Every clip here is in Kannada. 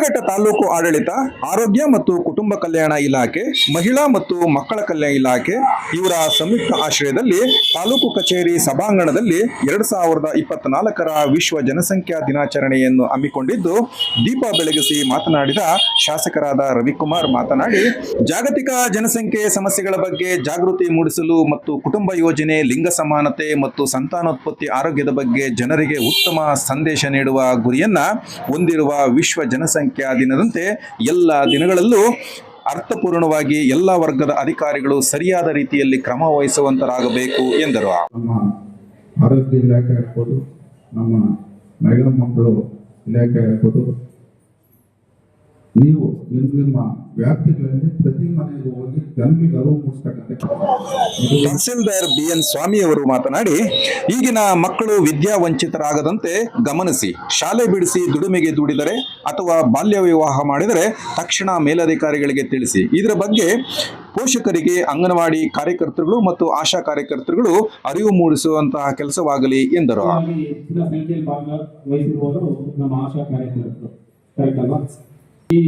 ಶಿಡ್ಲಘಟ್ಟ ತಾಲೂಕು ಆಡಳಿತ, ಆರೋಗ್ಯ ಮತ್ತು ಕುಟುಂಬ ಕಲ್ಯಾಣ ಇಲಾಖೆ, ಮಹಿಳಾ ಮತ್ತು ಮಕ್ಕಳ ಕಲ್ಯಾಣ ಇಲಾಖೆ ಇವರ ಸಂಯುಕ್ತ ಆಶ್ರಯದಲ್ಲಿ ತಾಲೂಕು ಕಚೇರಿ ಸಭಾಂಗಣದಲ್ಲಿ 2024ರ ವಿಶ್ವ ಜನಸಂಖ್ಯಾ ದಿನಾಚರಣೆಯನ್ನು ಹಮ್ಮಿಕೊಂಡಿದ್ದು, ದೀಪ ಬೆಳಗಿಸಿ ಮಾತನಾಡಿದ ಶಾಸಕರಾದ ರವಿಕುಮಾರ್ ಮಾತನಾಡಿ, ಜಾಗತಿಕ ಜನಸಂಖ್ಯೆ ಸಮಸ್ಯೆಗಳ ಬಗ್ಗೆ ಜಾಗೃತಿ ಮೂಡಿಸಲು ಮತ್ತು ಕುಟುಂಬ ಯೋಜನೆ, ಲಿಂಗ ಸಮಾನತೆ ಮತ್ತು ಸಂತಾನೋತ್ಪತ್ತಿ ಆರೋಗ್ಯದ ಬಗ್ಗೆ ಜನರಿಗೆ ಉತ್ತಮ ಸಂದೇಶ ನೀಡುವ ಗುರಿಯನ್ನ ಹೊಂದಿರುವ ವಿಶ್ವ ಜನಸಂಖ್ಯಾ ದಿನದಂತೆ ಎಲ್ಲ ದಿನಗಳಲ್ಲೂ ಅರ್ಥಪೂರ್ಣವಾಗಿ ಎಲ್ಲ ವರ್ಗದ ಅಧಿಕಾರಿಗಳು ಸರಿಯಾದ ರೀತಿಯಲ್ಲಿ ಕ್ರಮ ವಹಿಸುವಂತರಾಗಬೇಕು ಎಂದರು. ನಮ್ಮ ಆರೋಗ್ಯ ಇಲಾಖೆ ಆಗ್ಬೋದು, ನಮ್ಮ ಮಹಿಳಾ ಮಕ್ಕಳು ಇಲಾಖೆ ಆಗ್ಬೋದು, ನೀವು ನಿಮ್ಮ ವ್ಯಾಪ್ತಿಗಳಲ್ಲಿ ಪ್ರತಿ ಮನೆಗೂ ಹೋಗಿ ಜನರಿಗೆ ಅರಿವು ಮೂಡಿಸ್ತಕ್ಕಂಥ ತಹಸೀಲ್ದಾರ್ BN ಸ್ವಾಮಿ ಅವರು ಮಾತನಾಡಿ, ಈಗಿನ ಮಕ್ಕಳು ವಿದ್ಯಾವಂಚಿತರಾಗದಂತೆ ಗಮನಿಸಿ, ಶಾಲೆ ಬಿಡಿಸಿ ದುಡಿಮೆಗೆ ದುಡಿದರೆ ಅಥವಾ ಬಾಲ್ಯ ವಿವಾಹ ಮಾಡಿದರೆ ತಕ್ಷಣ ಮೇಲಧಿಕಾರಿಗಳಿಗೆ ತಿಳಿಸಿ. ಇದರ ಬಗ್ಗೆ ಪೋಷಕರಿಗೆ, ಅಂಗನವಾಡಿ ಕಾರ್ಯಕರ್ತರುಗಳು ಮತ್ತು ಆಶಾ ಕಾರ್ಯಕರ್ತರುಗಳು ಅರಿವು ಮೂಡಿಸುವಂತಹ ಕೆಲಸವಾಗಲಿ ಎಂದರು. ಈ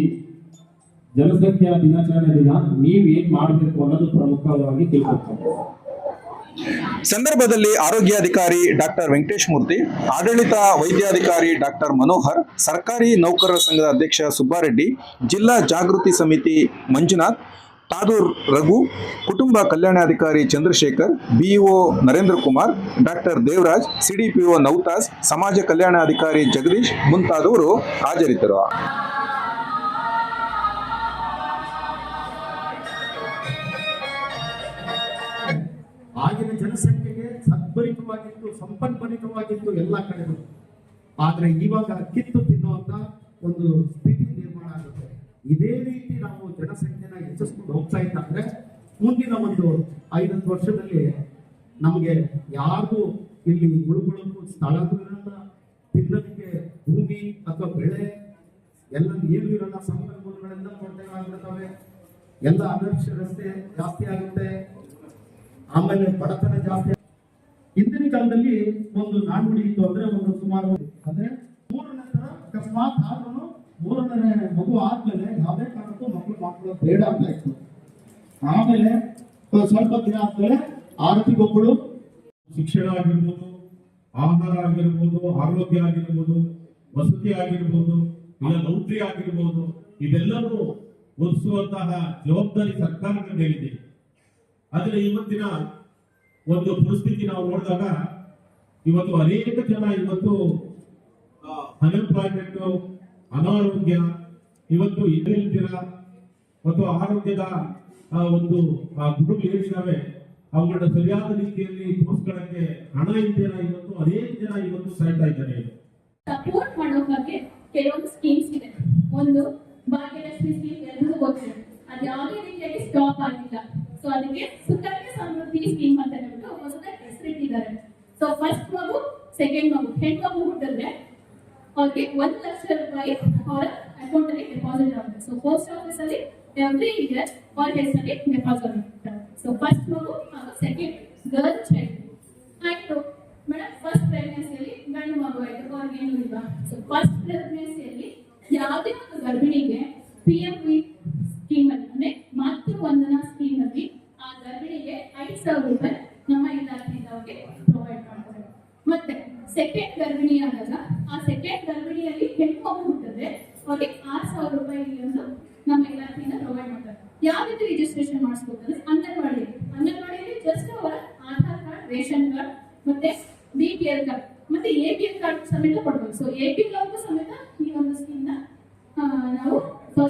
ಜನಸಂಖ್ಯಾ ದಿನಾಚರಣೆ ದಿನ ನೀವೇನ್ ಮಾಡಬೇಕು ಅನ್ನೋದು ಪ್ರಮುಖವಾಗಿ ತಿಳ್ಕೊಳ್ತಾರೆ. ಸಂದರ್ಭದಲ್ಲಿ ಆರೋಗ್ಯಾಧಿಕಾರಿ ಡಾಕ್ಟರ್ ವೆಂಕಟೇಶ್ ಮೂರ್ತಿ, ಆಡಳಿತ ವೈದ್ಯಾಧಿಕಾರಿ ಡಾಕ್ಟರ್ ಮನೋಹರ್, ಸರ್ಕಾರಿ ನೌಕರರ ಸಂಘದ ಅಧ್ಯಕ್ಷ ಸುಬ್ಬಾರೆಡ್ಡಿ, ಜಿಲ್ಲಾ ಜಾಗೃತಿ ಸಮಿತಿ ಮಂಜುನಾಥ್, ತಾದೂರ್ ರಘು, ಕುಟುಂಬ ಕಲ್ಯಾಣಾಧಿಕಾರಿ Chandrashekar, BEO Narendra Kumar, doctor Devaraj, CDPO ನೌತಾಸ್, ಸಮಾಜ ಕಲ್ಯಾಣಾಧಿಕಾರಿ ಜಗದೀಶ್ ಮುಂತಾದವರು ಹಾಜರಿದ್ದರು. ಆಗಿನ ಜನಸಂಖ್ಯೆಗೆ ಸದ್ಭರಿತವಾಗಿತ್ತು, ಸಂಪನ್ಭರಿತವಾಗಿತ್ತು ಎಲ್ಲ ಕಡೆಗೂ. ಆದ್ರೆ ಇವಾಗ ಕಿತ್ತು ತಿನ್ನುವಂತ ಒಂದು ಸ್ಥಿತಿ ನಿರ್ಮಾಣ ಆಗುತ್ತೆ. ಇದೇ ರೀತಿ ನಾವು ಜನಸಂಖ್ಯೆನ ಹೆಚ್ಚಿಸ್ಕೊಂಡು ಹೋಗ್ತಾ ಇದ್ದಾದ್ರೆ ಮುಂದಿನ ಒಂದು 5 ವರ್ಷದಲ್ಲಿ ನಮಗೆ ಯಾರಿಗೂ ಇಲ್ಲಿ ಉಳ್ಕೊಳ್ಳೋಕ್ಕೂ ಸ್ಥಳನೂ ಇರಲ್ಲ, ತಿನ್ನೋದಕ್ಕೆ ಭೂಮಿ ಅಥವಾ ಬೆಳೆ ಎಲ್ಲ ನೀರು ಇರಲ್ಲ, ಸಂಪನ್ಮೂಲಗಳೆಲ್ಲ ಕೊರತೆಗಳಾಗಿರ್ತವೆ, ಎಲ್ಲ ಅನಕ್ಷರತೆ ಜಾಸ್ತಿ ಆಗುತ್ತೆ, ಆಮೇಲೆ ಬಡತನ ಜಾಸ್ತಿ. ಹಿಂದಿನ ಕಾಲದಲ್ಲಿ ಒಂದು ನಾಣ್ಣುಡಿ ಇತ್ತು ಅಂದ್ರೆ ಒಂದು ಸುಮಾರು ಅಂದ್ರೆ 3ನೇ ತರ ಅಕಸ್ಮಾತ್ ಆದ್ರೂ 3ನೇ ಮಗು ಆದ್ಮೇಲೆ ಯಾವುದೇ ಕಾರಣಕ್ಕೂ ಮಕ್ಕಳು ಬೇಡ ಅಂತ ಇತ್ತು. ಆಮೇಲೆ ಸ್ವಲ್ಪ ದಿನ ಆದ್ಮೇಲೆ ಆರತಿಗೊಬ್ಬಳು ಶಿಕ್ಷಣ ಆಗಿರ್ಬೋದು, ಆಹಾರ ಆಗಿರ್ಬೋದು, ಆರೋಗ್ಯ ಆಗಿರ್ಬೋದು, ವಸತಿ ಆಗಿರ್ಬೋದು, ಇಲ್ಲ ನೌಕರಿ ಆಗಿರ್ಬೋದು, ಇದೆಲ್ಲವೂ ಒದಗಿಸುವಂತಹ ಜವಾಬ್ದಾರಿ ಸರ್ಕಾರದ ಮೇಲಿದೆ. ಆದರೆ ಇವತ್ತಿನ ಒಂದು ಪರಿಸ್ಥಿತಿ ನಾವು ನೋಡಿದಾಗ ಇವತ್ತು ಅನೇಕ ಜನ ಇವತ್ತು ಅನ್ಎಂಪ್ಲಾಯ್ಮೆಂಟ್, ಅನಾರೋಗ್ಯ, ಇವತ್ತು ಇಲ್ಲಿದ್ದೀರ ಮತ್ತು ಆರೋಗ್ಯದ ಒಂದು ಗುರುಗಳು ಏನಿದ್ದಾವೆ ಅವುಗಳನ್ನ ಸರಿಯಾದ ರೀತಿಯಲ್ಲಿ ತೋರಿಸ್ಕೊಳ್ಳಕ್ಕೆ ಹಣ ಇದ್ದೀರ ಇವತ್ತು ಅನೇಕ ಜನ ಇವತ್ತು ಸಾಯ್ತಾ ಇದ್ದಾರೆ. ಸಪೋರ್ಟ್ ಮಾಡೋ ಬಗ್ಗೆ ಕೆಲವೊಂದು ಸ್ಕೀಮ್ಸ್ ಇದೆ. ಒಂದು ಭಾಗ್ಯಲಕ್ಷ್ಮಿ ಸ್ಕೀಮ್ ಎಲ್ಲರೂ ಗೊತ್ತಿದೆ, ಅದು ಯಾವುದೇ ರೀತಿಯಾಗಿ ಸ್ಟಾಪ್ ಆಗಿಲ್ಲ. ಸೊ ಅದಕ್ಕೆ ಸುಕನ್ಯಾ ಸಮೃದ್ಧಿ ಸ್ಕೀಮ್ ಅಂತ ಹೇಳ್ಬಿಟ್ಟು ಹೊಸದಾಗಿ ಹೆಸರಿಟ್ಟಿದ್ದಾರೆ. ಸೊ ಫಸ್ಟ್ ಮಗು, ಸೆಕೆಂಡ್ ಮಗು, ಹೆಣ್ಣು ಮಗು ಹುಟ್ಟಿದ್ರೆ ಅವ್ರಿಗೆ 1 ಲಕ್ಷ ರೂಪಾಯಿ ಅವರ ಅಕೌಂಟ್ ಅಲ್ಲಿ ಡೆಪಾಸಿಟ್ ಆಗುತ್ತೆ. ಸೊ ಪೋಸ್ಟ್ ಆಫೀಸ್ ಅಲ್ಲಿ ಎವ್ರಿ ಇಯರ್ ಅವ್ರ ಹೆಸರಲ್ಲಿ ಡೆಪಾಸಿಟ್ ಆಗುತ್ತೆ. ಸೊ ಫಸ್ಟ್ ಮಗು ಹಾಗೂ ಸೆಕೆಂಡ್ ಗರ್ಲ್ ಚೈಲ್ಡ್ ಆಯ್ತು. ಮೇಡಮ್ ಫಸ್ಟ್ ಪ್ರೆಗ್ನೆನ್ಸಿಯಲ್ಲಿ ಗಂಡು ಮಗು ಆಯ್ತು, ಅವ್ರಿಗೆ ಏನು ಇಲ್ಲ. ಸೊ ಫಸ್ಟ್ ಪ್ರೆಗ್ನೆನ್ಸಿಯಲ್ಲಿ ಯಾವುದೇ ಒಂದು ಗರ್ಭಿಣಿಗೆ PMV ಸ್ಕೀಮ್ ಅಲ್ಲಿ ಅಂದ್ರೆ ಮಾತೃ ವಂದನಾ ಸ್ಕೀಮ್ ಅಲ್ಲಿ ಆ ಗರ್ಭಿಣಿಗೆ 5,000 ರೂಪಾಯಿ ನಮ್ಮ ಇಲಾಖೆಯಿಂದ ಅವ್ರಿಗೆ ಪ್ರೊವೈಡ್ ಮಾಡ್ತಾರೆ. ಮತ್ತೆ ಸೆಕೆಂಡ್ ಗರ್ಭಿಣಿ ಆದಾಗ ಆ ಸೆಕೆಂಡ್ ಗರ್ಭಿಣಿಯಲ್ಲಿ ಹೆಣ್ಣು ಮಗು ಹುಟ್ಟಿದ್ರೆ ಅವ್ರಿಗೆ 6,000 ರೂಪಾಯಿ ಒಂದು ನಮ್ಮ ಇಲಾಖೆಯಿಂದ ಪ್ರೊವೈಡ್ ಮಾಡ್ತಾರೆ. ಯಾವ ರೀತಿ ರಿಜಿಸ್ಟ್ರೇಷನ್ ಮಾಡಿಸ್ಬೇಕು ಅಂಗನವಾಡಿಯಲ್ಲಿ ಜಸ್ಟ್ ಅವರ ಆಧಾರ್ ಕಾರ್ಡ್, ರೇಷನ್ ಕಾರ್ಡ್ ಮತ್ತೆ BPL ಕಾರ್ಡ್ ಮತ್ತೆ APL ಕಾರ್ಡ್ ಸಮೇತ ಕೊಡ್ಬೇಕು. ಸೊ APL ಸಮೇತ ಈ ಒಂದು ಸ್ಕೀಮ್ ನಾವು